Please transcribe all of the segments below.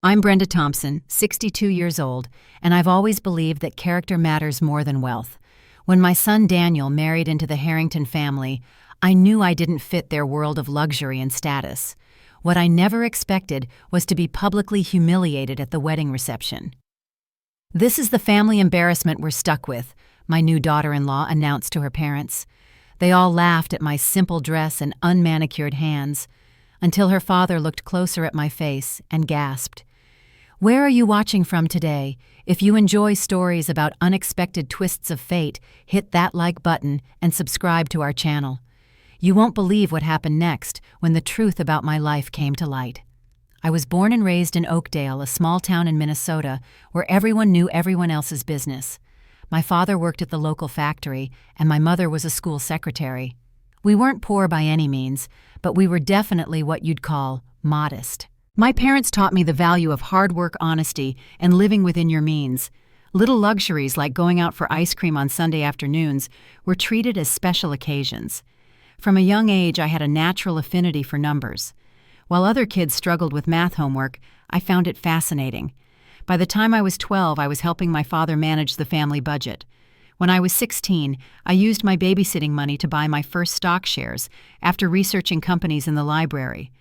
I'm Brenda Thompson, 62 years old, and I've always believed that character matters more than wealth. When my son Daniel married into the Harrington family, I knew I didn't fit their world of luxury and status. What I never expected was to be publicly humiliated at the wedding reception. "This is the family embarrassment we're stuck with," my new daughter-in-law announced to her parents. They all laughed at my simple dress and unmanicured hands, until her father looked closer at my face and gasped. "Where are you watching from today? If you enjoy stories about unexpected twists of fate, hit that like button and subscribe to our channel. You won't believe what happened next when the truth about my life came to light. I was born and raised in Oakdale, a small town in Minnesota, where everyone knew everyone else's business. My father worked at the local factory, and my mother was a school secretary. We weren't poor by any means, but we were definitely what you'd call modest. My parents taught me the value of hard work, honesty, and living within your means. Little luxuries like going out for ice cream on Sunday afternoons were treated as special occasions. From a young age, I had a natural affinity for numbers. While other kids struggled with math homework, I found it fascinating. By the time I was 12, I was helping my father manage the family budget. When I was 16, I used my babysitting money to buy my first stock shares after researching companies in the library.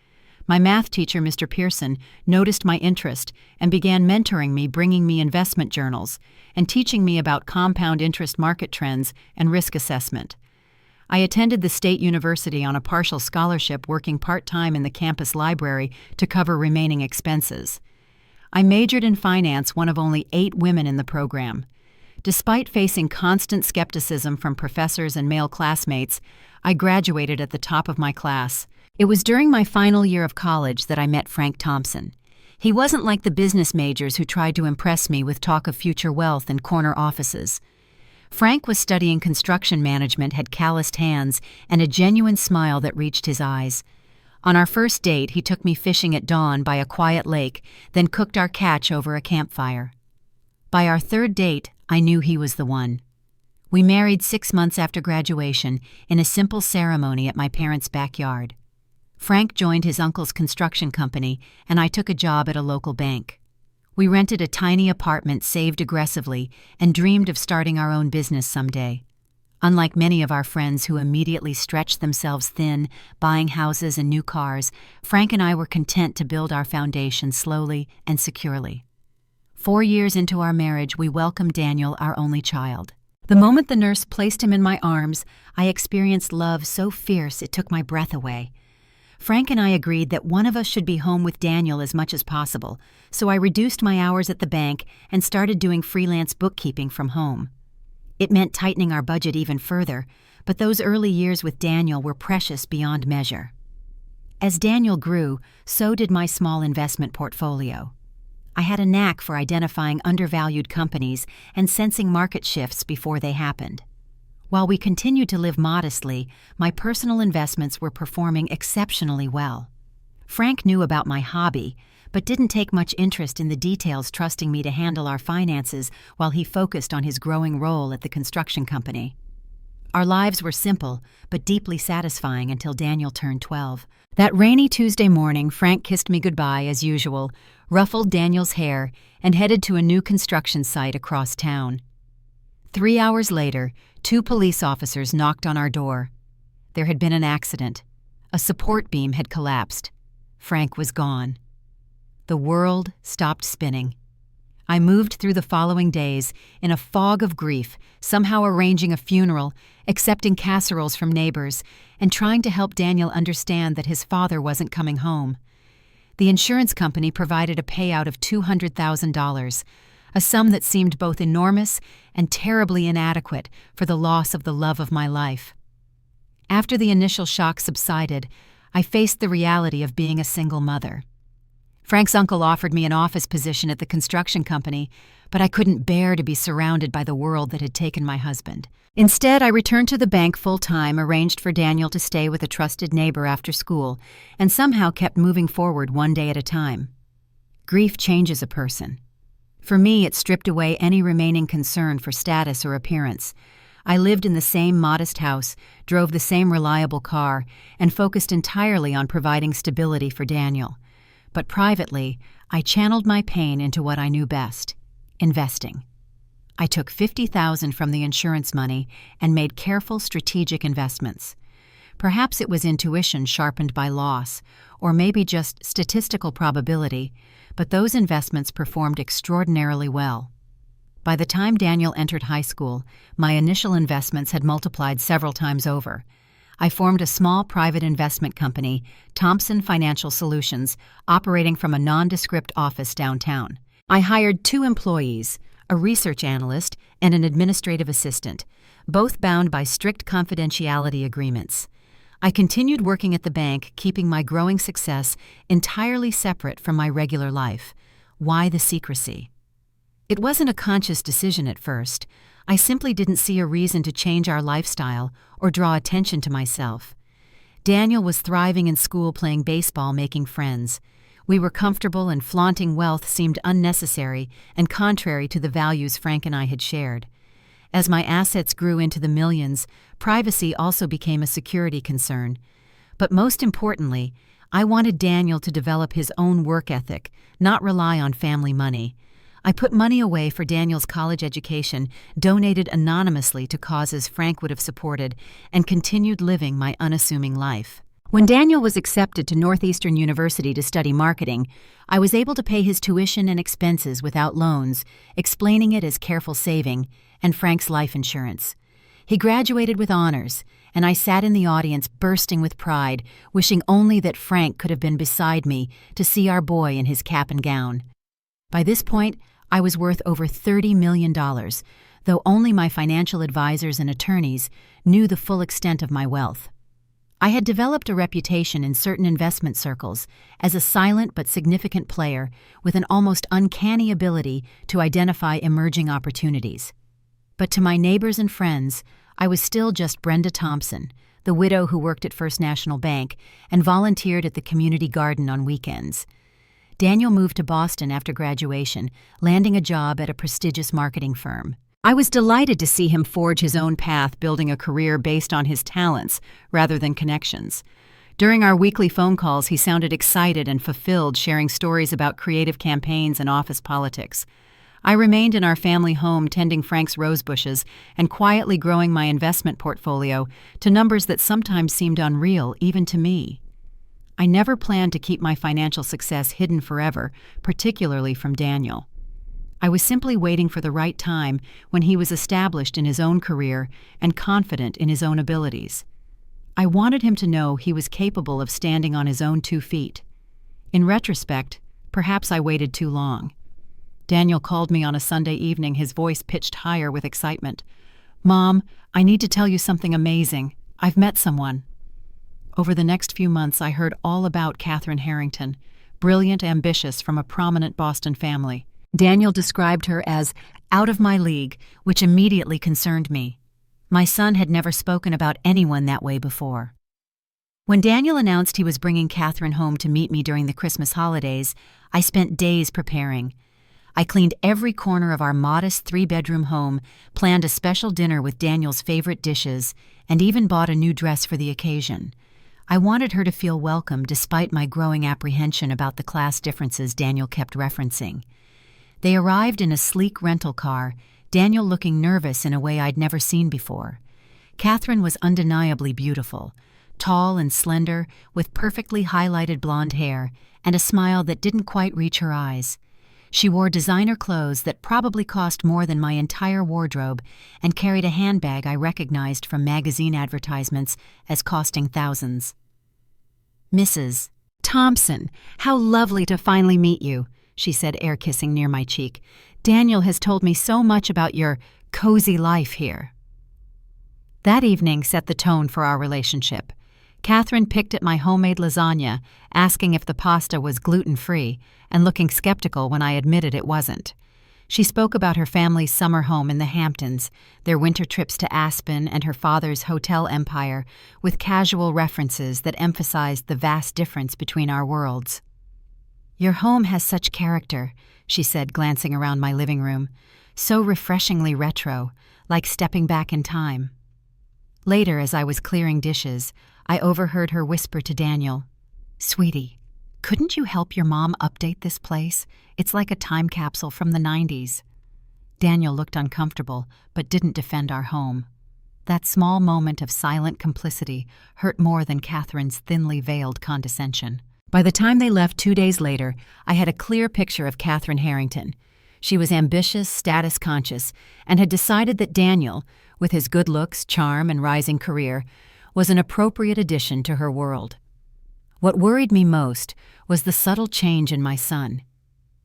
My math teacher, Mr. Pearson, noticed my interest and began mentoring me, bringing me investment journals, and teaching me about compound interest market trends and risk assessment. I attended the state university on a partial scholarship, working part-time in the campus library to cover remaining expenses. I majored in finance, one of only 8 women in the program. Despite facing constant skepticism from professors and male classmates, I graduated at the top of my class. It was during my final year of college that I met Frank Thompson. He wasn't like the business majors who tried to impress me with talk of future wealth and corner offices. Frank was studying construction management, had calloused hands, and a genuine smile that reached his eyes. On our first date, he took me fishing at dawn by a quiet lake, then cooked our catch over a campfire. By our third date, I knew he was the one. We married 6 months after graduation in a simple ceremony at my parents' backyard. Frank joined his uncle's construction company, and I took a job at a local bank. We rented a tiny apartment, saved aggressively, and dreamed of starting our own business someday. Unlike many of our friends who immediately stretched themselves thin, buying houses and new cars, Frank and I were content to build our foundation slowly and securely. 4 years into our marriage, we welcomed Daniel, our only child. The moment the nurse placed him in my arms, I experienced love so fierce it took my breath away. Frank and I agreed that one of us should be home with Daniel as much as possible, so I reduced my hours at the bank and started doing freelance bookkeeping from home. It meant tightening our budget even further, but those early years with Daniel were precious beyond measure. As Daniel grew, so did my small investment portfolio. I had a knack for identifying undervalued companies and sensing market shifts before they happened. While we continued to live modestly, my personal investments were performing exceptionally well. Frank knew about my hobby, but didn't take much interest in the details, trusting me to handle our finances while he focused on his growing role at the construction company. Our lives were simple, but deeply satisfying until Daniel turned 12. That rainy Tuesday morning, Frank kissed me goodbye as usual, ruffled Daniel's hair, and headed to a new construction site across town. 3 hours later, 2 police officers knocked on our door. There had been an accident. A support beam had collapsed. Frank was gone. The world stopped spinning. I moved through the following days in a fog of grief, somehow arranging a funeral, accepting casseroles from neighbors, and trying to help Daniel understand that his father wasn't coming home. The insurance company provided a payout of $200,000, a sum that seemed both enormous and terribly inadequate for the loss of the love of my life. After the initial shock subsided, I faced the reality of being a single mother. Frank's uncle offered me an office position at the construction company, but I couldn't bear to be surrounded by the world that had taken my husband. Instead, I returned to the bank full-time, arranged for Daniel to stay with a trusted neighbor after school, and somehow kept moving forward one day at a time. Grief changes a person. For me, it stripped away any remaining concern for status or appearance. I lived in the same modest house, drove the same reliable car, and focused entirely on providing stability for Daniel. but privately, I channeled my pain into what I knew best: investing. I took $50,000 from the insurance money and made careful, strategic investments. Perhaps it was intuition sharpened by loss, or maybe just statistical probability, but those investments performed extraordinarily well. By the time Daniel entered high school, my initial investments had multiplied several times over. I formed a small private investment company, Thompson Financial Solutions, operating from a nondescript office downtown. I hired 2 employees, a research analyst and an administrative assistant, both bound by strict confidentiality agreements. I continued working at the bank, keeping my growing success entirely separate from my regular life. Why the secrecy? It wasn't a conscious decision at first. I simply didn't see a reason to change our lifestyle or draw attention to myself. Daniel was thriving in school, playing baseball, making friends. We were comfortable, and flaunting wealth seemed unnecessary and contrary to the values Frank and I had shared. As my assets grew into the millions, privacy also became a security concern. But most importantly, I wanted Daniel to develop his own work ethic, not rely on family money. I put money away for Daniel's college education, donated anonymously to causes Frank would have supported, and continued living my unassuming life. When Daniel was accepted to Northeastern University to study marketing, I was able to pay his tuition and expenses without loans, explaining it as careful saving, and Frank's life insurance. He graduated with honors, and I sat in the audience bursting with pride, wishing only that Frank could have been beside me to see our boy in his cap and gown. By this point, I was worth over $30 million, though only my financial advisors and attorneys knew the full extent of my wealth. I had developed a reputation in certain investment circles as a silent but significant player with an almost uncanny ability to identify emerging opportunities. But to my neighbors and friends, I was still just Brenda Thompson, the widow who worked at First National Bank and volunteered at the community garden on weekends. Daniel moved to Boston after graduation, landing a job at a prestigious marketing firm. I was delighted to see him forge his own path, building a career based on his talents rather than connections. During our weekly phone calls, he sounded excited and fulfilled, sharing stories about creative campaigns and office politics. I remained in our family home, tending Frank's rose bushes and quietly growing my investment portfolio to numbers that sometimes seemed unreal, even to me. I never planned to keep my financial success hidden forever, particularly from Daniel. I was simply waiting for the right time when he was established in his own career and confident in his own abilities. I wanted him to know he was capable of standing on his own 2 feet. In retrospect, perhaps I waited too long. Daniel called me on a Sunday evening, his voice pitched higher with excitement. "Mom, I need to tell you something amazing. I've met someone." Over the next few months, I heard all about Catherine Harrington, brilliant, ambitious, from a prominent Boston family. Daniel described her as out of my league, which immediately concerned me. My son had never spoken about anyone that way before. When Daniel announced he was bringing Catherine home to meet me during the Christmas holidays, I spent days preparing. I cleaned every corner of our modest 3-bedroom home, planned a special dinner with Daniel's favorite dishes, and even bought a new dress for the occasion. I wanted her to feel welcome despite my growing apprehension about the class differences Daniel kept referencing. They arrived in a sleek rental car, Daniel looking nervous in a way I'd never seen before. Catherine was undeniably beautiful, tall and slender, with perfectly highlighted blonde hair and a smile that didn't quite reach her eyes. She wore designer clothes that probably cost more than my entire wardrobe and carried a handbag I recognized from magazine advertisements as costing thousands. "Mrs. Thompson, how lovely to finally meet you," she said, air-kissing near my cheek. "Daniel has told me so much about your cozy life here." That evening set the tone for our relationship. Catherine picked at my homemade lasagna, asking if the pasta was gluten-free, and looking skeptical when I admitted it wasn't. She spoke about her family's summer home in the Hamptons, their winter trips to Aspen, and her father's hotel empire, with casual references that emphasized the vast difference between our worlds. "Your home has such character," she said, glancing around my living room. "So refreshingly retro, like stepping back in time." Later, as I was clearing dishes, I overheard her whisper to Daniel, "Sweetie, "Couldn't you help your mom update this place? It's like a time capsule from the 90s." Daniel looked uncomfortable, but didn't defend our home. That small moment of silent complicity hurt more than Catherine's thinly veiled condescension. By the time they left 2 days later, I had a clear picture of Catherine Harrington. She was ambitious, status-conscious, and had decided that Daniel, with his good looks, charm, and rising career, was an appropriate addition to her world. What worried me most was the subtle change in my son.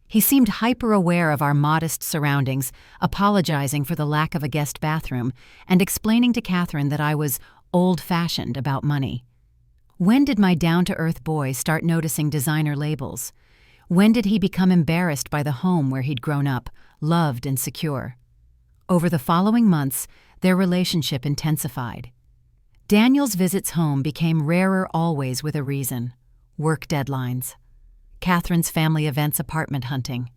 He seemed hyper-aware of our modest surroundings, apologizing for the lack of a guest bathroom, and explaining to Catherine that I was old-fashioned about money. When did my down-to-earth boy start noticing designer labels? When did he become embarrassed by the home where he'd grown up, loved and secure? Over the following months, their relationship intensified. Daniel's visits home became rarer always with a reason: work deadlines. Catherine's family events apartment hunting.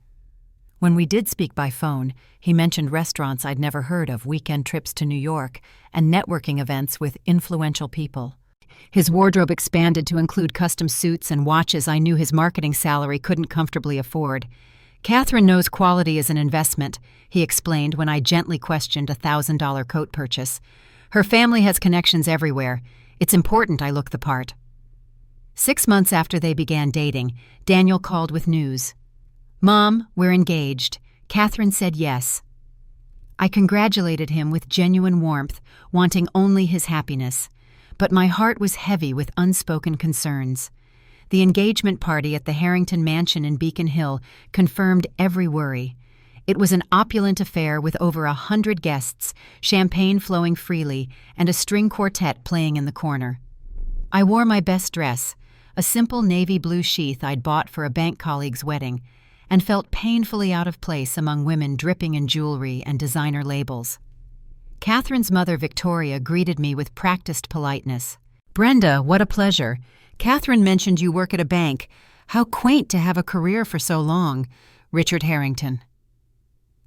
When we did speak by phone, he mentioned restaurants I'd never heard of, weekend trips to New York, and networking events with influential people. His wardrobe expanded to include custom suits and watches I knew his marketing salary couldn't comfortably afford. "Catherine knows quality is an investment," he explained when I gently questioned a $1,000 coat purchase. "Her family has connections everywhere. It's important I look the part." 6 months after they began dating, Daniel called with news. "Mom, we're engaged." Catherine said yes. I congratulated him with genuine warmth, wanting only his happiness. But my heart was heavy with unspoken concerns. The engagement party at the Harrington Mansion in Beacon Hill confirmed every worry. It was an opulent affair with over 100 guests, champagne flowing freely, and a string quartet playing in the corner. I wore my best dress, a simple navy blue sheath I'd bought for a bank colleague's wedding, and felt painfully out of place among women dripping in jewelry and designer labels. Catherine's mother, Victoria, greeted me with practiced politeness. "Brenda, what a pleasure. Catherine mentioned you work at a bank. How quaint to have a career for so long. Richard Harrington."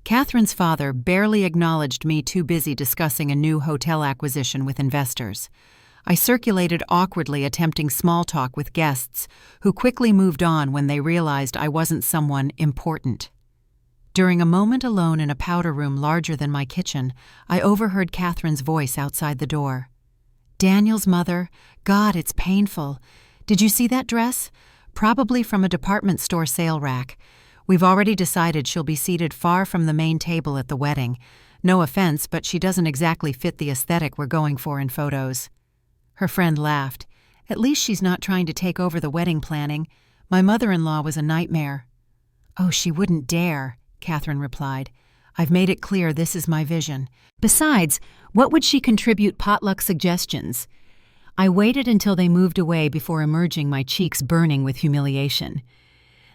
Catherine's father barely acknowledged me, too busy discussing a new hotel acquisition with investors. I circulated awkwardly, attempting small talk with guests, who quickly moved on when they realized I wasn't someone important. During a moment alone in a powder room larger than my kitchen, I overheard Catherine's voice outside the door. "Daniel's mother, God, it's painful. Did you see that dress? Probably from a department store sale rack. We've already decided she'll be seated far from the main table at the wedding. No offense, but she doesn't exactly fit the aesthetic we're going for in photos." Her friend laughed. "At least she's not trying to take over the wedding planning. My mother-in-law was a nightmare." "Oh, she wouldn't dare," Catherine replied. "I've made it clear this is my vision. Besides, what would she contribute potluck suggestions?" I waited until they moved away before emerging, my cheeks burning with humiliation.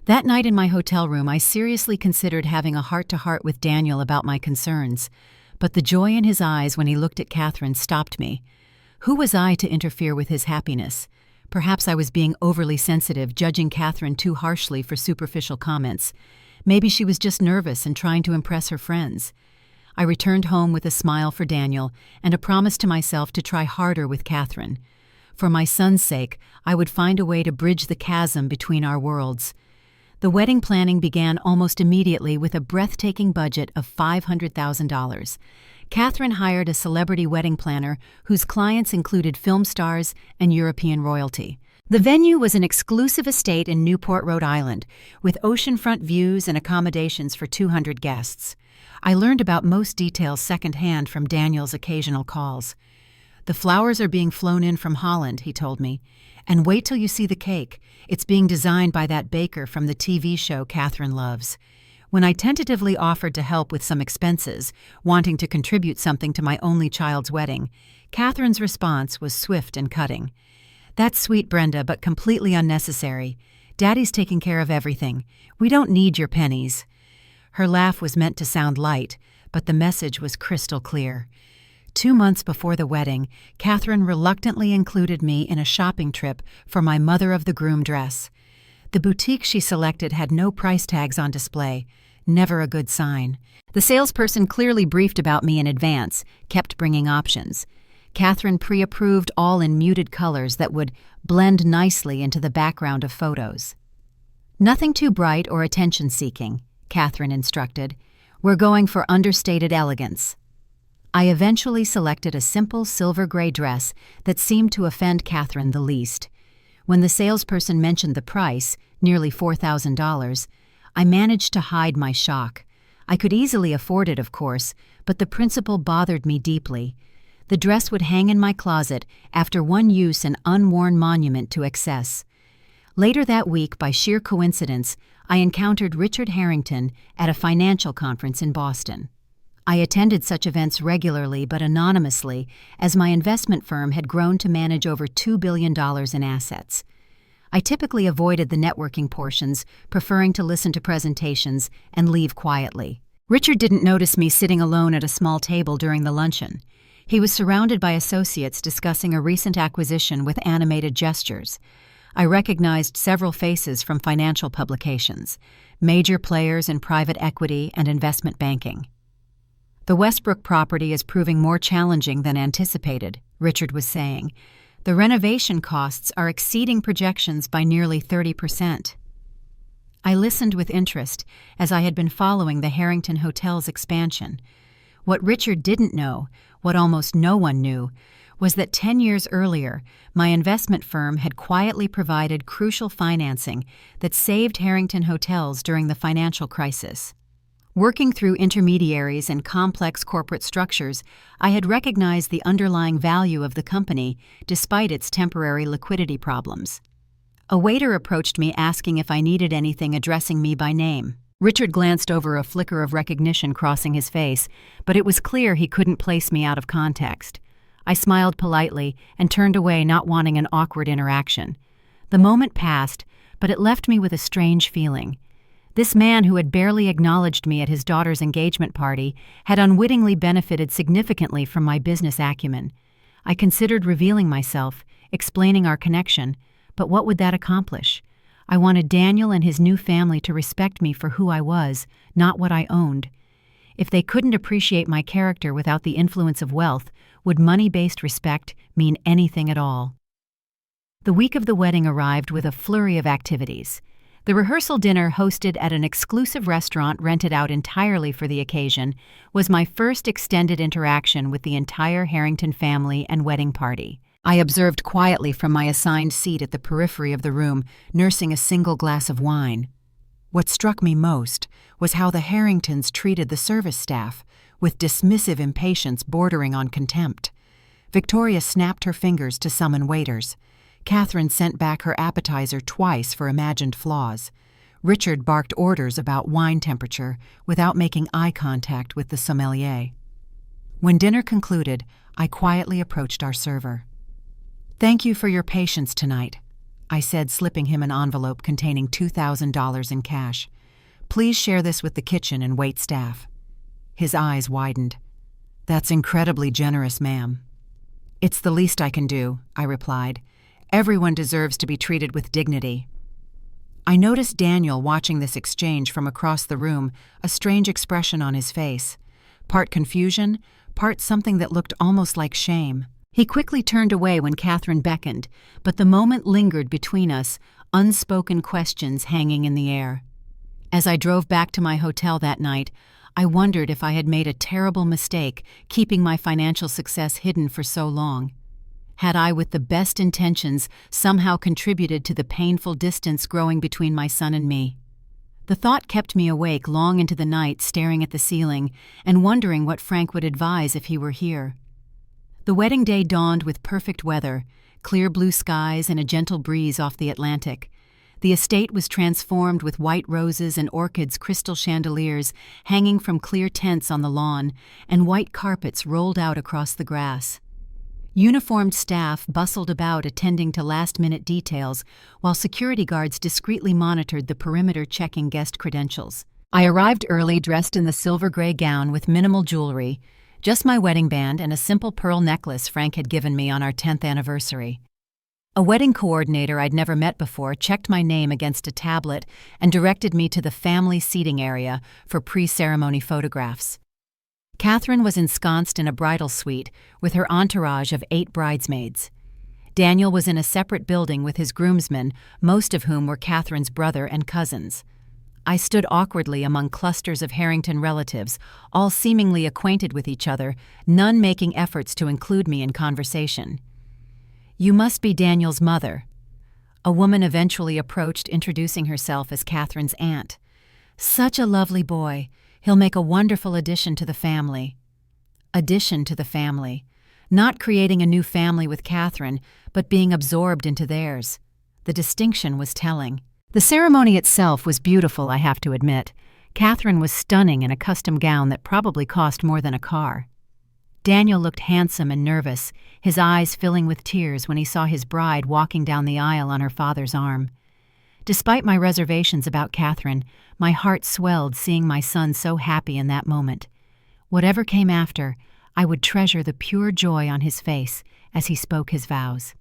That night in my hotel room, I seriously considered having a heart-to-heart with Daniel about my concerns, but the joy in his eyes when he looked at Catherine stopped me. Who was I to interfere with his happiness? Perhaps I was being overly sensitive, judging Catherine too harshly for superficial comments. Maybe she was just nervous and trying to impress her friends. I returned home with a smile for Daniel and a promise to myself to try harder with Catherine. For my son's sake, I would find a way to bridge the chasm between our worlds. The wedding planning began almost immediately with a breathtaking budget of $500,000. Catherine hired a celebrity wedding planner whose clients included film stars and European royalty. The venue was an exclusive estate in Newport, Rhode Island, with oceanfront views and accommodations for 200 guests. I learned about most details secondhand from Daniel's occasional calls. "The flowers are being flown in from Holland," he told me. "And wait till you see the cake. It's being designed by that baker from the TV show Catherine loves." When I tentatively offered to help with some expenses, wanting to contribute something to my only child's wedding, Catherine's response was swift and cutting. "That's sweet, Brenda, but completely unnecessary. Daddy's taking care of everything. We don't need your pennies." Her laugh was meant to sound light, but the message was crystal clear. 2 months before the wedding, Catherine reluctantly included me in a shopping trip for my mother-of-the-groom dress. The boutique she selected had no price tags on display, never a good sign. The salesperson clearly briefed about me in advance, kept bringing options. Catherine pre-approved all in muted colors that would blend nicely into the background of photos. "Nothing too bright or attention-seeking," Catherine instructed. "We're going for understated elegance." I eventually selected a simple silver-gray dress that seemed to offend Catherine the least. When the salesperson mentioned the price, nearly $4,000, I managed to hide my shock. I could easily afford it, of course, but the principle bothered me deeply. The dress would hang in my closet, after one use an unworn monument to excess. Later that week, by sheer coincidence, I encountered Richard Harrington at a financial conference in Boston. I attended such events regularly but anonymously, as my investment firm had grown to manage over $2 billion in assets. I typically avoided the networking portions, preferring to listen to presentations and leave quietly. Richard didn't notice me sitting alone at a small table during the luncheon. He was surrounded by associates discussing a recent acquisition with animated gestures. I recognized several faces from financial publications, major players in private equity and investment banking. "The Westbrook property is proving more challenging than anticipated," Richard was saying. "The renovation costs are exceeding projections by nearly 30%. I listened with interest, as I had been following the Harrington Hotel's expansion. What Richard didn't know, what almost no one knew, was that 10 years earlier, my investment firm had quietly provided crucial financing that saved Harrington Hotels during the financial crisis. Working through intermediaries and complex corporate structures, I had recognized the underlying value of the company despite its temporary liquidity problems. A waiter approached me asking if I needed anything, addressing me by name. Richard glanced over, a flicker of recognition crossing his face, but it was clear he couldn't place me out of context. I smiled politely and turned away, not wanting an awkward interaction. The moment passed, but it left me with a strange feeling. This man, who had barely acknowledged me at his daughter's engagement party, had unwittingly benefited significantly from my business acumen. I considered revealing myself, explaining our connection, but what would that accomplish? I wanted Daniel and his new family to respect me for who I was, not what I owned. If they couldn't appreciate my character without the influence of wealth, would money-based respect mean anything at all? The week of the wedding arrived with a flurry of activities. The rehearsal dinner, hosted at an exclusive restaurant rented out entirely for the occasion, was my first extended interaction with the entire Harrington family and wedding party. I observed quietly from my assigned seat at the periphery of the room, nursing a single glass of wine. What struck me most was how the Harringtons treated the service staff, with dismissive impatience bordering on contempt. Victoria snapped her fingers to summon waiters. Catherine sent back her appetizer twice for imagined flaws. Richard barked orders about wine temperature without making eye contact with the sommelier. When dinner concluded, I quietly approached our server. "Thank you for your patience tonight," I said, slipping him an envelope containing $2,000 in cash. "Please share this with the kitchen and wait staff." His eyes widened. "That's incredibly generous, ma'am." "It's the least I can do," I replied. "Everyone deserves to be treated with dignity." I noticed Daniel watching this exchange from across the room, a strange expression on his face. Part confusion, part something that looked almost like shame. He quickly turned away when Catherine beckoned, but the moment lingered between us, unspoken questions hanging in the air. As I drove back to my hotel that night, I wondered if I had made a terrible mistake keeping my financial success hidden for so long. Had I, with the best intentions, somehow contributed to the painful distance growing between my son and me? The thought kept me awake long into the night, staring at the ceiling and wondering what Frank would advise if he were here. The wedding day dawned with perfect weather, clear blue skies and a gentle breeze off the Atlantic. The estate was transformed with white roses and orchids, crystal chandeliers hanging from clear tents on the lawn, and white carpets rolled out across the grass. Uniformed staff bustled about attending to last-minute details, while security guards discreetly monitored the perimeter, checking guest credentials. I arrived early, dressed in the silver-gray gown with minimal jewelry, just my wedding band and a simple pearl necklace Frank had given me on our 10th anniversary. A wedding coordinator I'd never met before checked my name against a tablet and directed me to the family seating area for pre-ceremony photographs. Catherine was ensconced in a bridal suite with her entourage of 8 bridesmaids. Daniel was in a separate building with his groomsmen, most of whom were Catherine's brother and cousins. I stood awkwardly among clusters of Harrington relatives, all seemingly acquainted with each other, none making efforts to include me in conversation. "You must be Daniel's mother." A woman eventually approached, introducing herself as Catherine's aunt. "Such a lovely boy. He'll make a wonderful addition to the family." Addition to the family. Not creating a new family with Catherine, but being absorbed into theirs. The distinction was telling. The ceremony itself was beautiful, I have to admit. Catherine was stunning in a custom gown that probably cost more than a car. Daniel looked handsome and nervous, his eyes filling with tears when he saw his bride walking down the aisle on her father's arm. Despite my reservations about Catherine, my heart swelled seeing my son so happy in that moment. Whatever came after, I would treasure the pure joy on his face as he spoke his vows.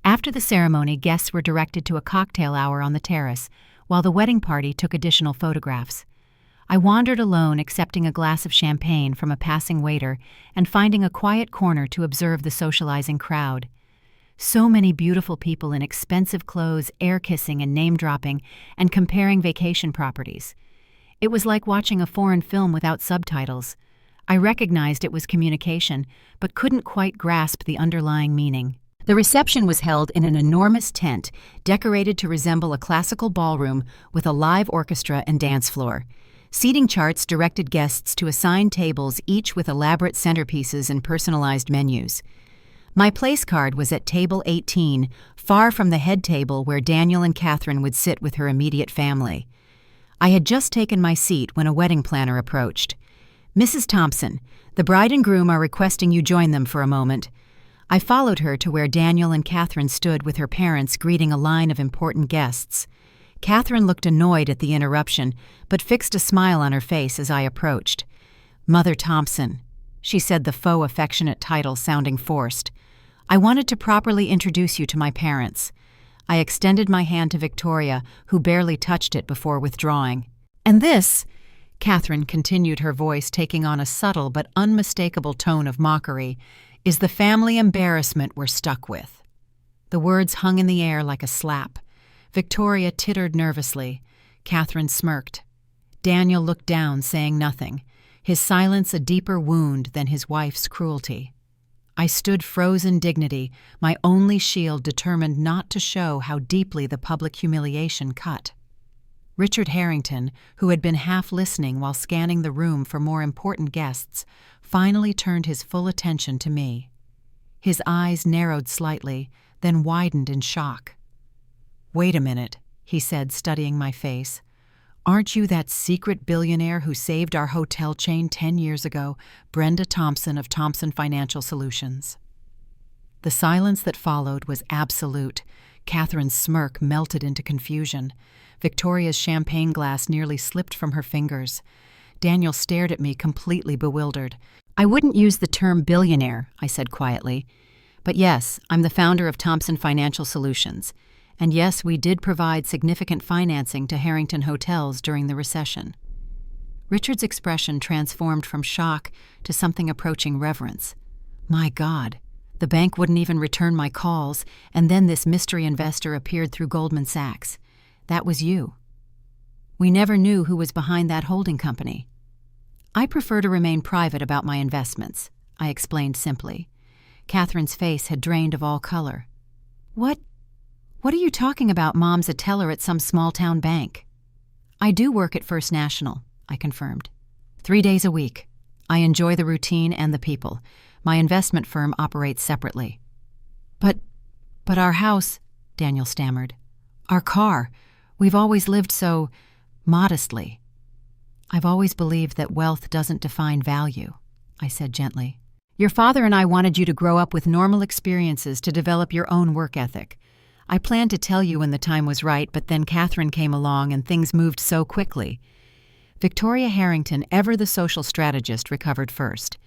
After the ceremony, guests were directed to a cocktail hour on the terrace, while the wedding party took additional photographs. I wandered alone, accepting a glass of champagne from a passing waiter and finding a quiet corner to observe the socializing crowd. So many beautiful people in expensive clothes, air-kissing and name-dropping, and comparing vacation properties. It was like watching a foreign film without subtitles. I recognized it was communication, but couldn't quite grasp the underlying meaning. The reception was held in an enormous tent, decorated to resemble a classical ballroom with a live orchestra and dance floor. Seating charts directed guests to assigned tables, each with elaborate centerpieces and personalized menus. My place card was at table 18, far from the head table where Daniel and Catherine would sit with her immediate family. I had just taken my seat when a wedding planner approached. "Mrs. Thompson, the bride and groom are requesting you join them for a moment." I followed her to where Daniel and Catherine stood with her parents greeting a line of important guests. Catherine looked annoyed at the interruption, but fixed a smile on her face as I approached. "Mother Thompson," she said, the faux affectionate title sounding forced. "I wanted to properly introduce you to my parents." I extended my hand to Victoria, who barely touched it before withdrawing. "And this," Catherine continued, her voice taking on a subtle but unmistakable tone of mockery, "is the family embarrassment we're stuck with." The words hung in the air like a slap. Victoria tittered nervously. Catherine smirked. Daniel looked down, saying nothing, his silence a deeper wound than his wife's cruelty. I stood frozen dignity, my only shield determined not to show how deeply the public humiliation cut. Richard Harrington, who had been half listening while scanning the room for more important guests, finally turned his full attention to me. His eyes narrowed slightly, then widened in shock. "Wait a minute," he said, studying my face. "Aren't you that secret billionaire who saved our hotel chain 10 years ago, Brenda Thompson of Thompson Financial Solutions?" The silence that followed was absolute. Catherine's smirk melted into confusion. Victoria's champagne glass nearly slipped from her fingers. Daniel stared at me, completely bewildered. "I wouldn't use the term billionaire," I said quietly. "But yes, I'm the founder of Thompson Financial Solutions. And yes, we did provide significant financing to Harrington hotels during the recession." Richard's expression transformed from shock to something approaching reverence. My God, the bank wouldn't even return my calls, and then this mystery investor appeared through Goldman Sachs. That was you. We never knew who was behind that holding company. "I prefer to remain private about my investments," I explained simply. Catherine's face had drained of all color. What are you talking about? Mom's a teller at some small-town bank." "I do work at First National," I confirmed. 3 days a week. I enjoy the routine and the people. My investment firm operates separately." But our house," Daniel stammered. "Our car. We've always lived so modestly." "I've always believed that wealth doesn't define value," I said gently. "Your father and I wanted you to grow up with normal experiences to develop your own work ethic. I planned to tell you when the time was right, but then Catherine came along and things moved so quickly." Victoria Harrington, ever the social strategist, recovered first.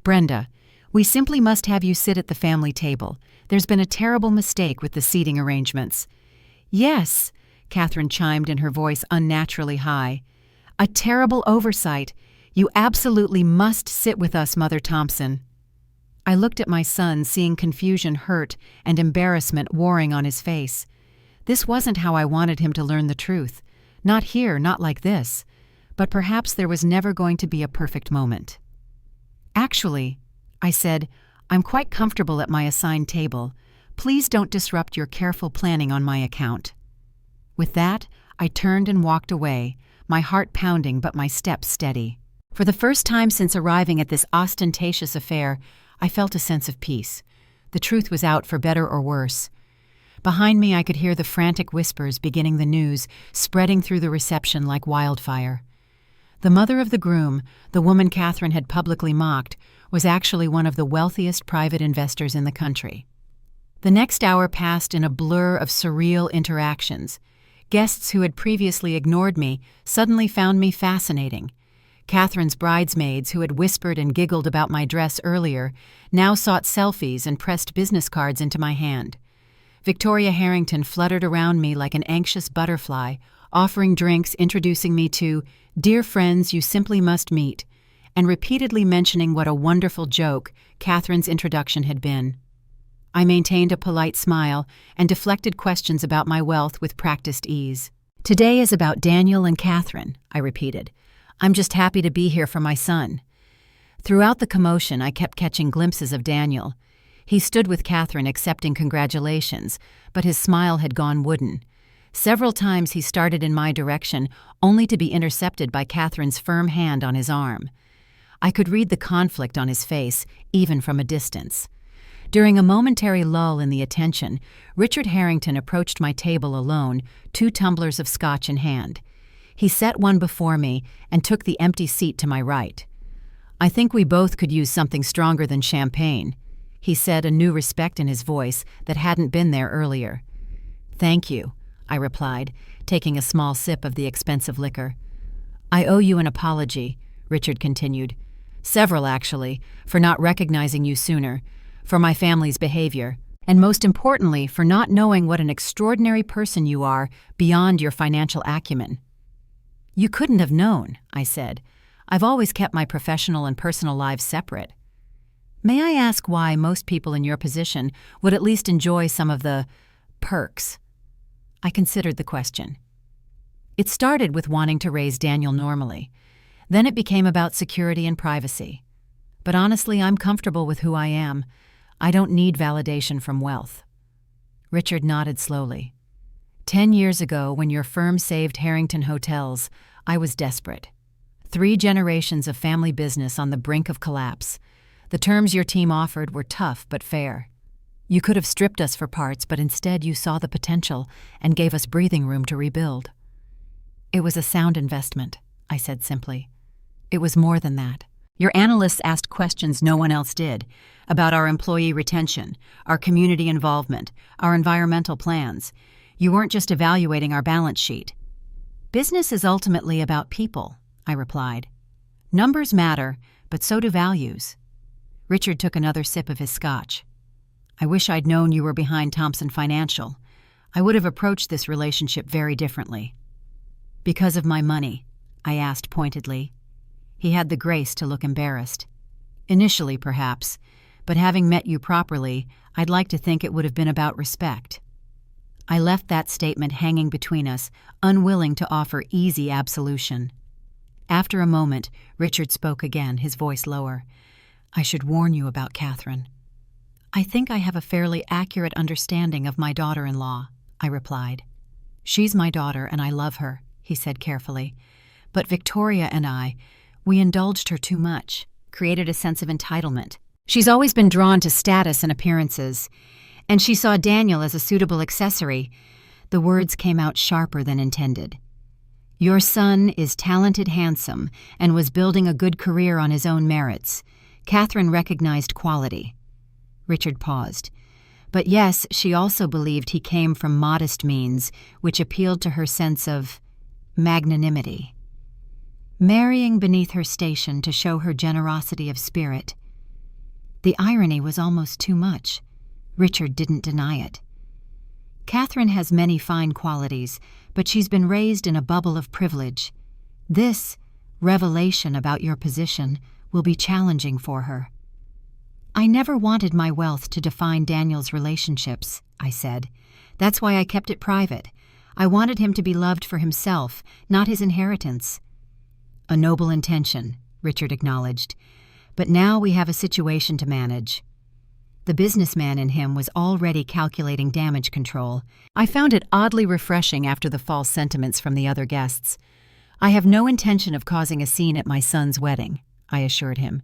"Brenda, we simply must have you sit at the family table. There's been a terrible mistake with the seating arrangements." "Yes," Catherine chimed in, her voice unnaturally high. "A terrible oversight. You absolutely must sit with us, Mother Thompson." I looked at my son, seeing confusion, hurt, and embarrassment warring on his face. This wasn't how I wanted him to learn the truth. Not here, not like this. But perhaps there was never going to be a perfect moment. "Actually," I said, "I'm quite comfortable at my assigned table. Please don't disrupt your careful planning on my account." With that, I turned and walked away, my heart pounding but my steps steady. For the first time since arriving at this ostentatious affair, I felt a sense of peace. The truth was out, for better or worse. Behind me I could hear the frantic whispers beginning the news, spreading through the reception like wildfire. The mother of the groom, the woman Catherine had publicly mocked, was actually one of the wealthiest private investors in the country. The next hour passed in a blur of surreal interactions. Guests who had previously ignored me suddenly found me fascinating. Catherine's bridesmaids, who had whispered and giggled about my dress earlier, now sought selfies and pressed business cards into my hand. Victoria Harrington fluttered around me like an anxious butterfly, offering drinks, introducing me to "dear friends you simply must meet," and repeatedly mentioning what a wonderful joke Catherine's introduction had been. I maintained a polite smile and deflected questions about my wealth with practiced ease. "Today is about Daniel and Catherine," I repeated. "I'm just happy to be here for my son." Throughout the commotion, I kept catching glimpses of Daniel. He stood with Catherine accepting congratulations, but his smile had gone wooden. Several times he started in my direction, only to be intercepted by Catherine's firm hand on his arm. I could read the conflict on his face, even from a distance. During a momentary lull in the attention, Richard Harrington approached my table alone, 2 tumblers of scotch in hand. He set one before me and took the empty seat to my right. "I think we both could use something stronger than champagne," he said, a new respect in his voice that hadn't been there earlier. "Thank you," I replied, taking a small sip of the expensive liquor. "I owe you an apology," Richard continued. "Several, actually, for not recognizing you sooner, for my family's behavior, and most importantly, for not knowing what an extraordinary person you are beyond your financial acumen." "You couldn't have known," I said. "I've always kept my professional and personal lives separate." "May I ask why most people in your position would at least enjoy some of the perks?" I considered the question. "It started with wanting to raise Daniel normally. Then it became about security and privacy. But honestly, I'm comfortable with who I am. I don't need validation from wealth." Richard nodded slowly. 10 years ago, when your firm saved Harrington Hotels, I was desperate. 3 generations of family business on the brink of collapse. The terms your team offered were tough but fair. You could have stripped us for parts, but instead you saw the potential and gave us breathing room to rebuild. "It was a sound investment," I said simply. "It was more than that. Your analysts asked questions no one else did, about our employee retention, our community involvement, our environmental plans. You weren't just evaluating our balance sheet." "Business is ultimately about people," I replied. "Numbers matter, but so do values." Richard took another sip of his scotch. "I wish I'd known you were behind Thompson Financial. I would have approached this relationship very differently." "Because of my money?" I asked pointedly. He had the grace to look embarrassed. "Initially, perhaps, but having met you properly, I'd like to think it would have been about respect." I left that statement hanging between us, unwilling to offer easy absolution. After a moment, Richard spoke again, his voice lower. "I should warn you about Catherine." "I think I have a fairly accurate understanding of my daughter-in-law," I replied. "She's my daughter and I love her," he said carefully. "But Victoria and we indulged her too much, created a sense of entitlement. She's always been drawn to status and appearances, and she saw Daniel as a suitable accessory." The words came out sharper than intended. "Your son is talented, handsome, and was building a good career on his own merits. Catherine recognized quality." Richard paused. "But yes, she also believed he came from modest means, which appealed to her sense of magnanimity. Marrying beneath her station to show her generosity of spirit." The irony was almost too much. Richard didn't deny it. "Catherine has many fine qualities, but she's been raised in a bubble of privilege. This revelation about your position will be challenging for her." I never wanted my wealth to define Daniel's relationships, I said. That's why I kept it private. I wanted him to be loved for himself, not his inheritance. A noble intention, Richard acknowledged. But now we have a situation to manage. The businessman in him was already calculating damage control. I found it oddly refreshing after the false sentiments from the other guests. I have no intention of causing a scene at my son's wedding, I assured him.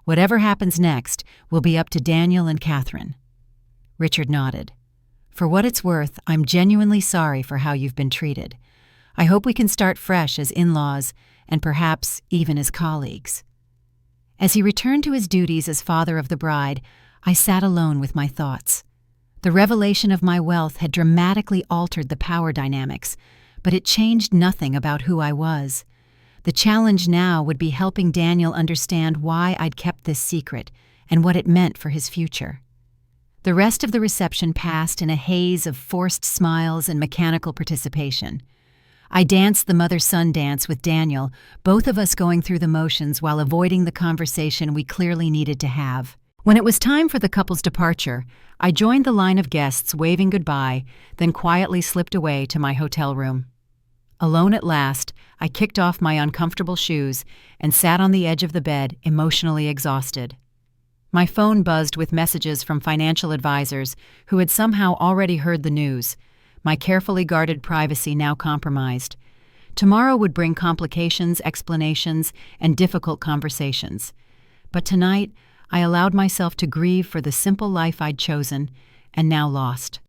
Whatever happens next will be up to Daniel and Catherine. Richard nodded. For what it's worth, I'm genuinely sorry for how you've been treated. I hope we can start fresh as in-laws and perhaps even as colleagues. As he returned to his duties as father of the bride, I sat alone with my thoughts. The revelation of my wealth had dramatically altered the power dynamics, but it changed nothing about who I was. The challenge now would be helping Daniel understand why I'd kept this secret and what it meant for his future. The rest of the reception passed in a haze of forced smiles and mechanical participation. I danced the mother-son dance with Daniel, both of us going through the motions while avoiding the conversation we clearly needed to have. When it was time for the couple's departure, I joined the line of guests waving goodbye, then quietly slipped away to my hotel room. Alone at last, I kicked off my uncomfortable shoes and sat on the edge of the bed, emotionally exhausted. My phone buzzed with messages from financial advisors who had somehow already heard the news, my carefully guarded privacy now compromised. Tomorrow would bring complications, explanations, and difficult conversations. But tonight, I allowed myself to grieve for the simple life I'd chosen and now lost.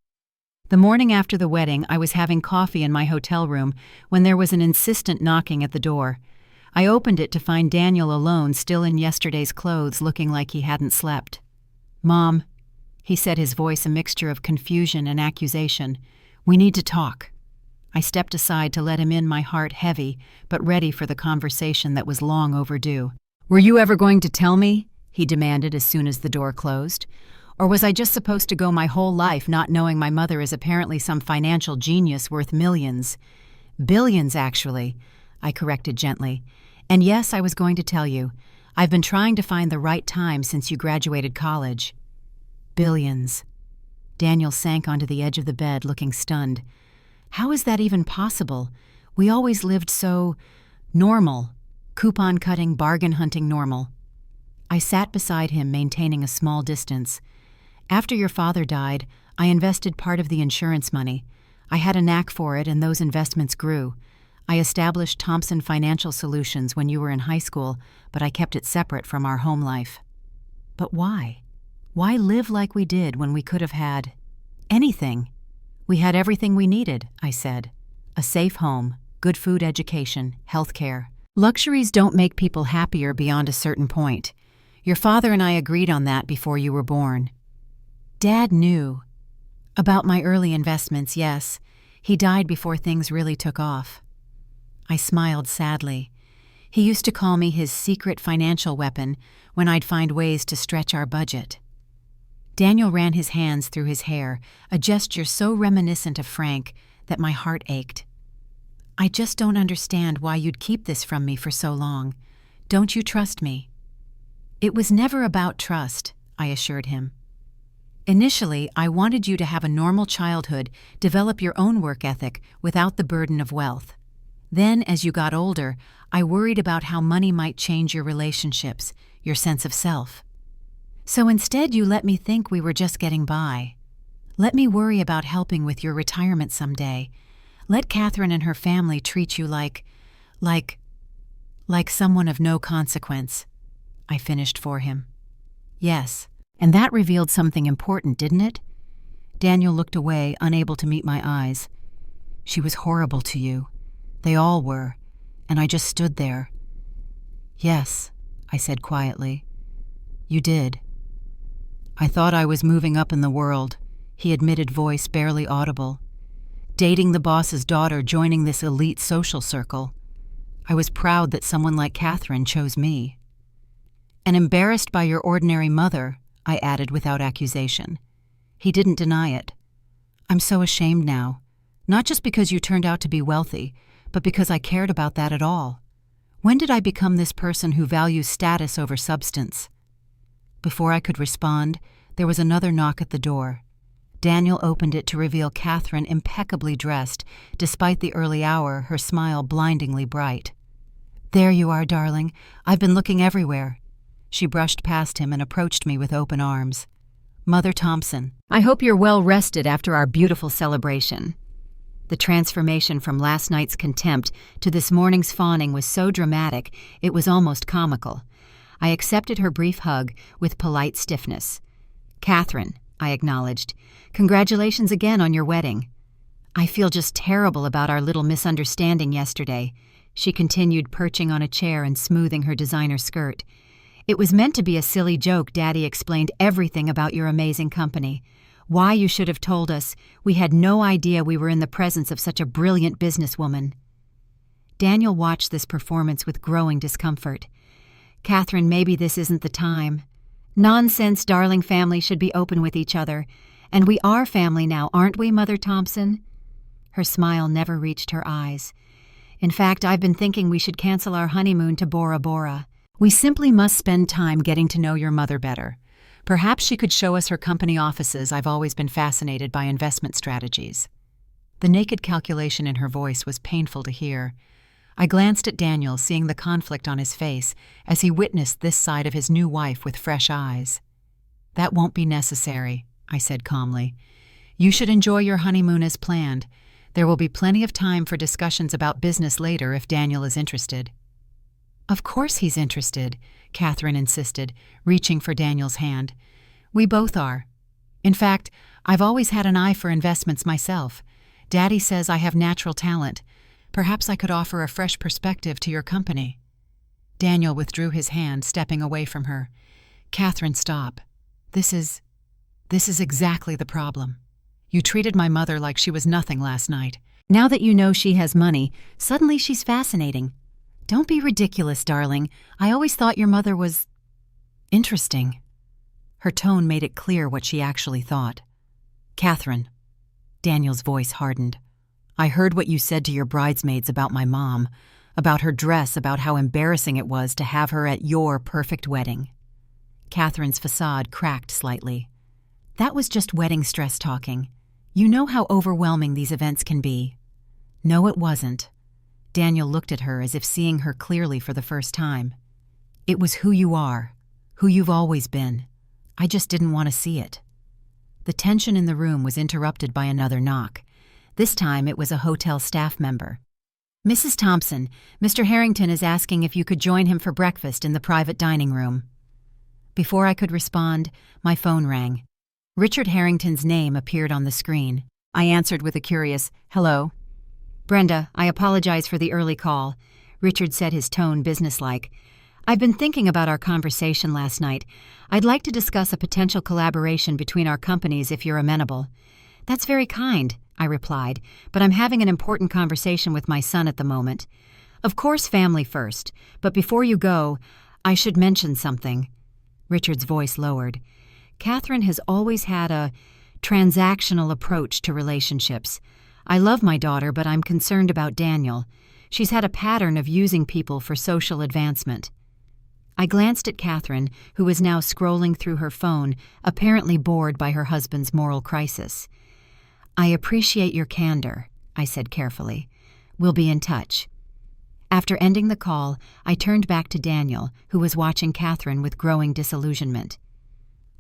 The morning after the wedding, I was having coffee in my hotel room when there was an insistent knocking at the door. I opened it to find Daniel alone, still in yesterday's clothes, looking like he hadn't slept. "Mom," he said, his voice a mixture of confusion and accusation, "we need to talk." I stepped aside to let him in, my heart heavy, but ready for the conversation that was long overdue. "Were you ever going to tell me?" he demanded as soon as the door closed. "Or was I just supposed to go my whole life not knowing my mother is apparently some financial genius worth millions? Billions, actually," I corrected gently. "And yes, I was going to tell you. I've been trying to find the right time since you graduated college." Billions. Daniel sank onto the edge of the bed, looking stunned. How is that even possible? We always lived so normal. Coupon-cutting, bargain-hunting normal. I sat beside him, maintaining a small distance. "After your father died, I invested part of the insurance money. I had a knack for it, and those investments grew. I established Thompson Financial Solutions when you were in high school, but I kept it separate from our home life." "But why? Why live like we did when we could have had anything?" "We had everything we needed," I said. "A safe home, good food, education, health care. Luxuries don't make people happier beyond a certain point. Your father and I agreed on that before you were born." Dad knew. About my early investments, yes. He died before things really took off. I smiled sadly. He used to call me his secret financial weapon when I'd find ways to stretch our budget. Daniel ran his hands through his hair, a gesture so reminiscent of Frank that my heart ached. "I just don't understand why you'd keep this from me for so long. Don't you trust me?" "It was never about trust," I assured him. "Initially, I wanted you to have a normal childhood, develop your own work ethic without the burden of wealth. Then, as you got older, I worried about how money might change your relationships, your sense of self. So instead, you let me think we were just getting by. Let me worry about helping with your retirement someday. Let Catherine and her family treat you like someone of no consequence," I finished for him. "Yes, and that revealed something important, didn't it?" Daniel looked away, unable to meet my eyes. "She was horrible to you. They all were, and I just stood there." "Yes," I said quietly. "You did." "I thought I was moving up in the world," he admitted, voice barely audible. "Dating the boss's daughter, joining this elite social circle. I was proud that someone like Catherine chose me." "And embarrassed by your ordinary mother," I added without accusation. He didn't deny it. "I'm so ashamed now, not just because you turned out to be wealthy, but because I cared about that at all. When did I become this person who values status over substance?" Before I could respond, there was another knock at the door. Daniel opened it to reveal Catherine impeccably dressed, despite the early hour, her smile blindingly bright. "There you are, darling. I've been looking everywhere." She brushed past him and approached me with open arms. "Mother Thompson, I hope you're well rested after our beautiful celebration." The transformation from last night's contempt to this morning's fawning was so dramatic it was almost comical. I accepted her brief hug with polite stiffness. "Catherine," I acknowledged, "congratulations again on your wedding." "I feel just terrible about our little misunderstanding yesterday," she continued, perching on a chair and smoothing her designer skirt. "It was meant to be a silly joke. Daddy explained everything about your amazing company. Why you should have told us. We had no idea we were in the presence of such a brilliant businesswoman." Daniel watched this performance with growing discomfort. "Catherine, maybe this isn't the time." "Nonsense, darling. Family should be open with each other. And we are family now, aren't we, Mother Thompson?" Her smile never reached her eyes. "In fact, I've been thinking we should cancel our honeymoon to Bora Bora. We simply must spend time getting to know your mother better. Perhaps she could show us her company offices. I've always been fascinated by investment strategies." The naked calculation in her voice was painful to hear. I glanced at Daniel, seeing the conflict on his face as he witnessed this side of his new wife with fresh eyes. "That won't be necessary," I said calmly. "You should enjoy your honeymoon as planned. There will be plenty of time for discussions about business later if Daniel is interested." "Of course he's interested," Catherine insisted, reaching for Daniel's hand. "We both are. In fact, I've always had an eye for investments myself. Daddy says I have natural talent. Perhaps I could offer a fresh perspective to your company." Daniel withdrew his hand, stepping away from her. "Catherine, stop. This is exactly the problem. You treated my mother like she was nothing last night. Now that you know she has money, suddenly she's fascinating. Don't be ridiculous, darling. I always thought your mother was interesting." Her tone made it clear what she actually thought. "Catherine," Daniel's voice hardened, "I heard what you said to your bridesmaids about my mom, about her dress, about how embarrassing it was to have her at your perfect wedding." Catherine's facade cracked slightly. "That was just wedding stress talking. You know how overwhelming these events can be." "No, it wasn't." Daniel looked at her as if seeing her clearly for the first time. "It was who you are, who you've always been. I just didn't want to see it." The tension in the room was interrupted by another knock. This time it was a hotel staff member. "Mrs. Thompson, Mr. Harrington is asking if you could join him for breakfast in the private dining room." Before I could respond, my phone rang. Richard Harrington's name appeared on the screen. I answered with a curious, "Hello." "Brenda, I apologize for the early call," Richard said, his tone businesslike. "I've been thinking about our conversation last night. I'd like to discuss a potential collaboration between our companies if you're amenable." "That's very kind," I replied, "but I'm having an important conversation with my son at the moment." "Of course, family first, but before you go, I should mention something." Richard's voice lowered. "Catherine has always had a transactional approach to relationships. I love my daughter, but I'm concerned about Daniel. She's had a pattern of using people for social advancement." I glanced at Catherine, who was now scrolling through her phone, apparently bored by her husband's moral crisis. "I appreciate your candor," I said carefully. "We'll be in touch." After ending the call, I turned back to Daniel, who was watching Catherine with growing disillusionment.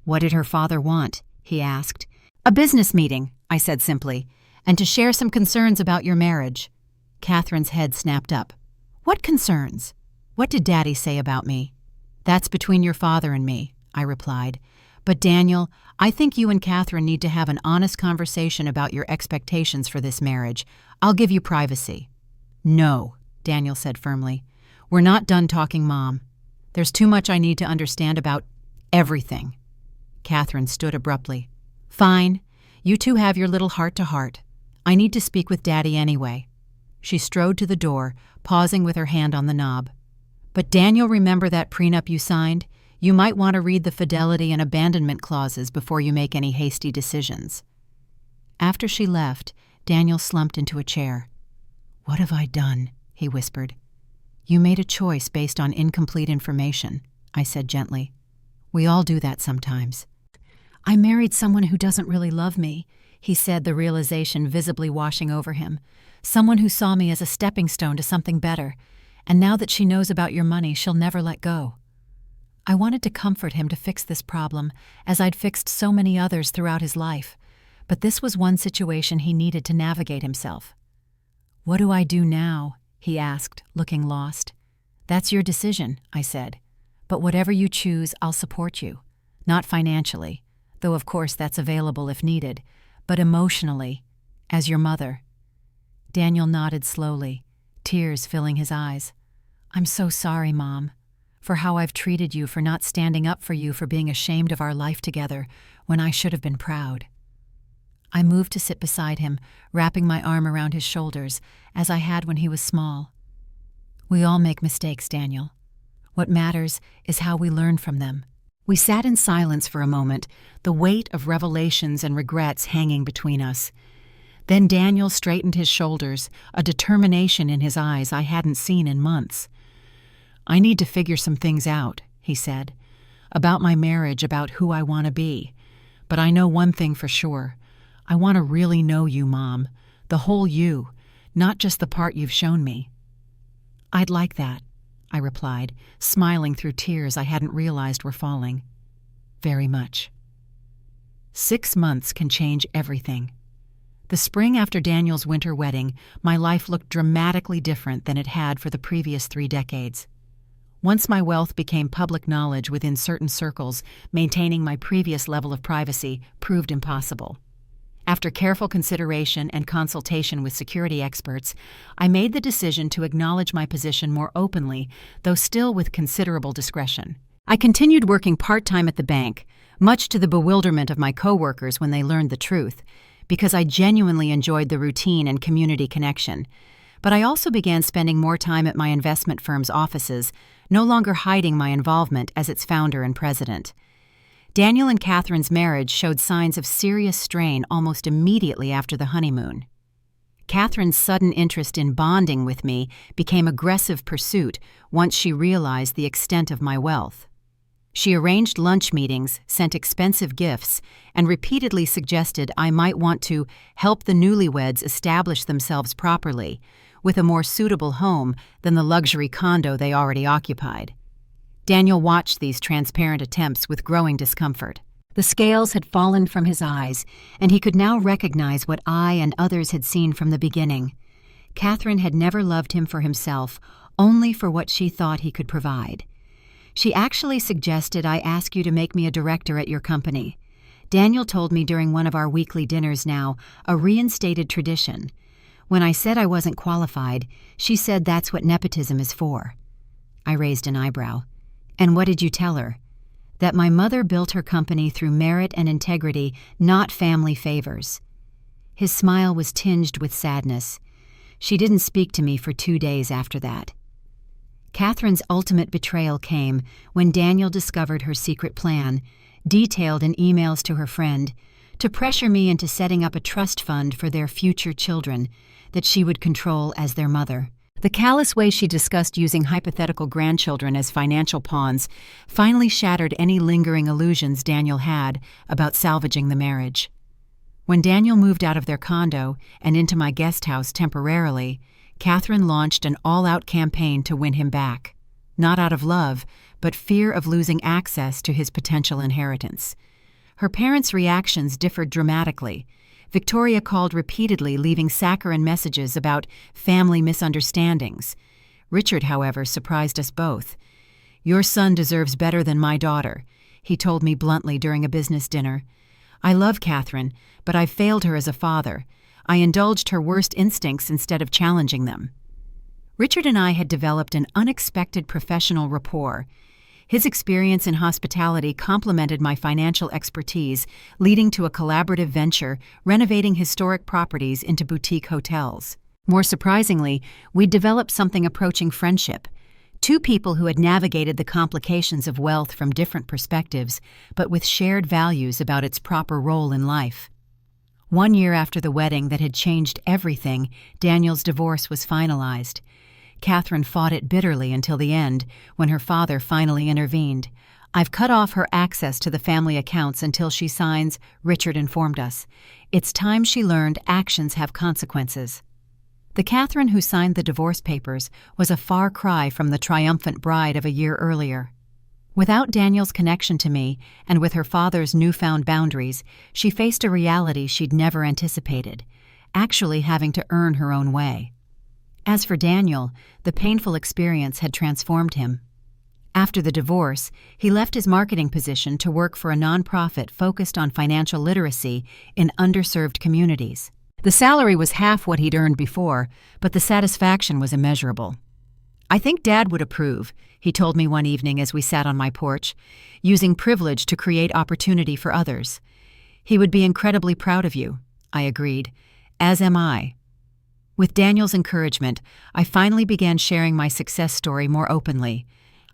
"What did her father want?" he asked. "A business meeting," I said simply, "and to share some concerns about your marriage." Catherine's head snapped up. "What concerns? What did Daddy say about me?" "That's between your father and me," I replied. "But Daniel, I think you and Catherine need to have an honest conversation about your expectations for this marriage. I'll give you privacy." "No," Daniel said firmly. "We're not done talking, Mom. There's too much I need to understand about everything." Catherine stood abruptly. "Fine. You two have your little heart-to-heart. I need to speak with Daddy anyway." She strode to the door, pausing with her hand on the knob. "But Daniel, remember that prenup you signed? You might want to read the fidelity and abandonment clauses before you make any hasty decisions." After she left, Daniel slumped into a chair. "What have I done?" he whispered. "You made a choice based on incomplete information," I said gently. We all do that sometimes. I married someone who doesn't really love me, he said, the realization visibly washing over him. Someone who saw me as a stepping stone to something better, and now that she knows about your money, she'll never let go. I wanted to comfort him to fix this problem, as I'd fixed so many others throughout his life, but this was one situation he needed to navigate himself. What do I do now? He asked, looking lost. That's your decision, I said. But whatever you choose, I'll support you. Not financially, though of course that's available if needed, but emotionally, as your mother. Daniel nodded slowly, tears filling his eyes. I'm so sorry, Mom, for how I've treated you, for not standing up for you, for being ashamed of our life together when I should have been proud. I moved to sit beside him, wrapping my arm around his shoulders, as I had when he was small. We all make mistakes, Daniel. What matters is how we learn from them. We sat in silence for a moment, the weight of revelations and regrets hanging between us. Then Daniel straightened his shoulders, a determination in his eyes I hadn't seen in months. I need to figure some things out, he said, about my marriage, about who I want to be. But I know one thing for sure. I want to really know you, Mom, the whole you, not just the part you've shown me. I'd like that, I replied, smiling through tears I hadn't realized were falling. Very much. 6 months can change everything. The spring after Daniel's winter wedding, my life looked dramatically different than it had for the previous 3 decades. Once my wealth became public knowledge within certain circles, maintaining my previous level of privacy proved impossible. After careful consideration and consultation with security experts, I made the decision to acknowledge my position more openly, though still with considerable discretion. I continued working part-time at the bank, much to the bewilderment of my coworkers when they learned the truth, because I genuinely enjoyed the routine and community connection. But I also began spending more time at my investment firm's offices, no longer hiding my involvement as its founder and president. Daniel and Catherine's marriage showed signs of serious strain almost immediately after the honeymoon. Catherine's sudden interest in bonding with me became aggressive pursuit once she realized the extent of my wealth. She arranged lunch meetings, sent expensive gifts, and repeatedly suggested I might want to help the newlyweds establish themselves properly, with a more suitable home than the luxury condo they already occupied. Daniel watched these transparent attempts with growing discomfort. The scales had fallen from his eyes, and he could now recognize what I and others had seen from the beginning. Catherine had never loved him for himself, only for what she thought he could provide. She actually suggested I ask you to make me a director at your company. Daniel told me during one of our weekly dinners now, a reinstated tradition. When I said I wasn't qualified, she said that's what nepotism is for. I raised an eyebrow. And what did you tell her? That my mother built her company through merit and integrity, not family favors. His smile was tinged with sadness. She didn't speak to me for 2 days after that. Catherine's ultimate betrayal came when Daniel discovered her secret plan, detailed in emails to her friend, to pressure me into setting up a trust fund for their future children that she would control as their mother. The callous way she discussed using hypothetical grandchildren as financial pawns finally shattered any lingering illusions Daniel had about salvaging the marriage. When Daniel moved out of their condo and into my guest house temporarily, Catherine launched an all-out campaign to win him back, not out of love, but fear of losing access to his potential inheritance. Her parents' reactions differed dramatically. Victoria called repeatedly, leaving saccharine messages about family misunderstandings. Richard, however, surprised us both. "Your son deserves better than my daughter," he told me bluntly during a business dinner. "I love Catherine, but I've failed her as a father. I indulged her worst instincts instead of challenging them." Richard and I had developed an unexpected professional rapport. His experience in hospitality complemented my financial expertise, leading to a collaborative venture renovating historic properties into boutique hotels. More surprisingly, we'd developed something approaching friendship. 2 people who had navigated the complications of wealth from different perspectives, but with shared values about its proper role in life. 1 year after the wedding that had changed everything, Daniel's divorce was finalized. Catherine fought it bitterly until the end, when her father finally intervened. I've cut off her access to the family accounts until she signs, Richard informed us. It's time she learned actions have consequences. The Catherine who signed the divorce papers was a far cry from the triumphant bride of a year earlier. Without Daniel's connection to me, and with her father's newfound boundaries, she faced a reality she'd never anticipated, actually having to earn her own way. As for Daniel, the painful experience had transformed him. After the divorce, he left his marketing position to work for a nonprofit focused on financial literacy in underserved communities. The salary was half what he'd earned before, but the satisfaction was immeasurable. "I think Dad would approve," he told me one evening as we sat on my porch, "using privilege to create opportunity for others. He would be incredibly proud of you," I agreed, "as am I." With Daniel's encouragement, I finally began sharing my success story more openly.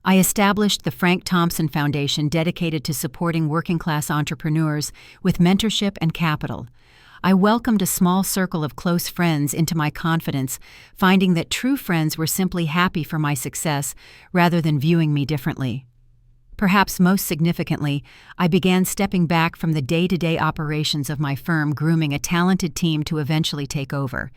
I established the Frank Thompson Foundation dedicated to supporting working-class entrepreneurs with mentorship and capital. I welcomed a small circle of close friends into my confidence, finding that true friends were simply happy for my success rather than viewing me differently. Perhaps most significantly, I began stepping back from the day-to-day operations of my firm, grooming a talented team to eventually take over.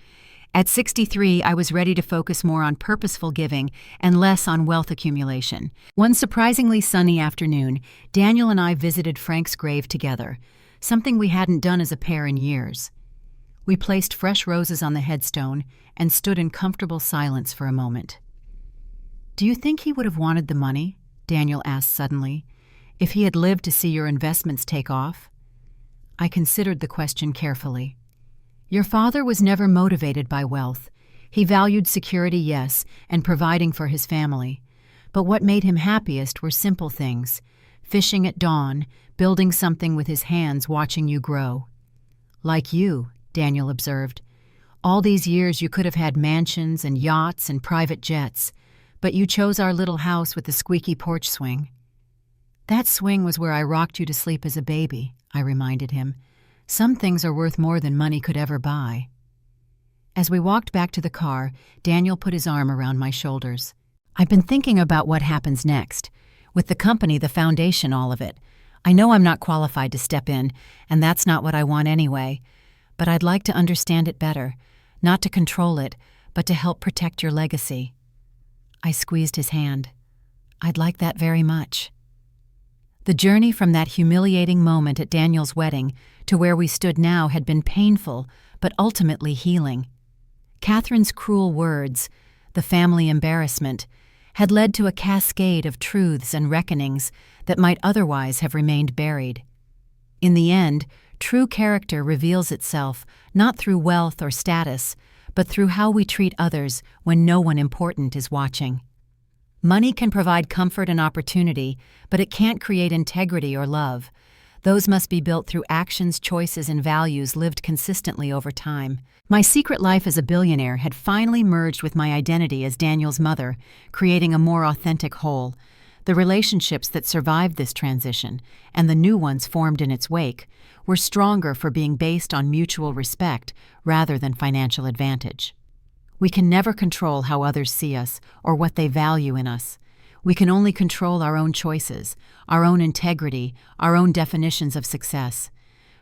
At 63, I was ready to focus more on purposeful giving and less on wealth accumulation. One surprisingly sunny afternoon, Daniel and I visited Frank's grave together, something we hadn't done as a pair in years. We placed fresh roses on the headstone and stood in comfortable silence for a moment. "Do you think he would have wanted the money?" Daniel asked suddenly, "if he had lived to see your investments take off?" I considered the question carefully. Your father was never motivated by wealth. He valued security, yes, and providing for his family. But what made him happiest were simple things: fishing at dawn, building something with his hands, watching you grow. "Like you," Daniel observed. "All these years you could have had mansions and yachts and private jets, but you chose our little house with the squeaky porch swing." "That swing was where I rocked you to sleep as a baby," I reminded him. "Some things are worth more than money could ever buy." As we walked back to the car, Daniel put his arm around my shoulders. "I've been thinking about what happens next. With the company, the foundation, all of it. I know I'm not qualified to step in, and that's not what I want anyway. But I'd like to understand it better, not to control it, but to help protect your legacy." I squeezed his hand. "I'd like that very much." The journey from that humiliating moment at Daniel's wedding to where we stood now had been painful, but ultimately healing. Catherine's cruel words, the family embarrassment, had led to a cascade of truths and reckonings that might otherwise have remained buried. In the end, true character reveals itself not through wealth or status, but through how we treat others when no one important is watching. Money can provide comfort and opportunity, but it can't create integrity or love. Those must be built through actions, choices, and values lived consistently over time. My secret life as a billionaire had finally merged with my identity as Daniel's mother, creating a more authentic whole. The relationships that survived this transition, and the new ones formed in its wake, were stronger for being based on mutual respect rather than financial advantage. We can never control how others see us or what they value in us. We can only control our own choices, our own integrity, our own definitions of success.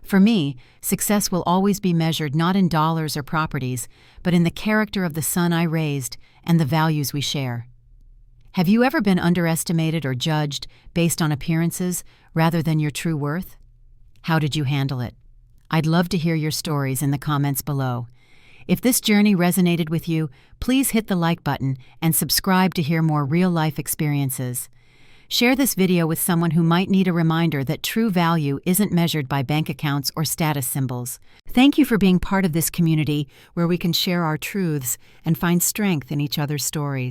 For me, success will always be measured not in dollars or properties, but in the character of the son I raised and the values we share. Have you ever been underestimated or judged based on appearances rather than your true worth? How did you handle it? I'd love to hear your stories in the comments below. If this journey resonated with you, please hit the like button and subscribe to hear more real-life experiences. Share this video with someone who might need a reminder that true value isn't measured by bank accounts or status symbols. Thank you for being part of this community where we can share our truths and find strength in each other's stories.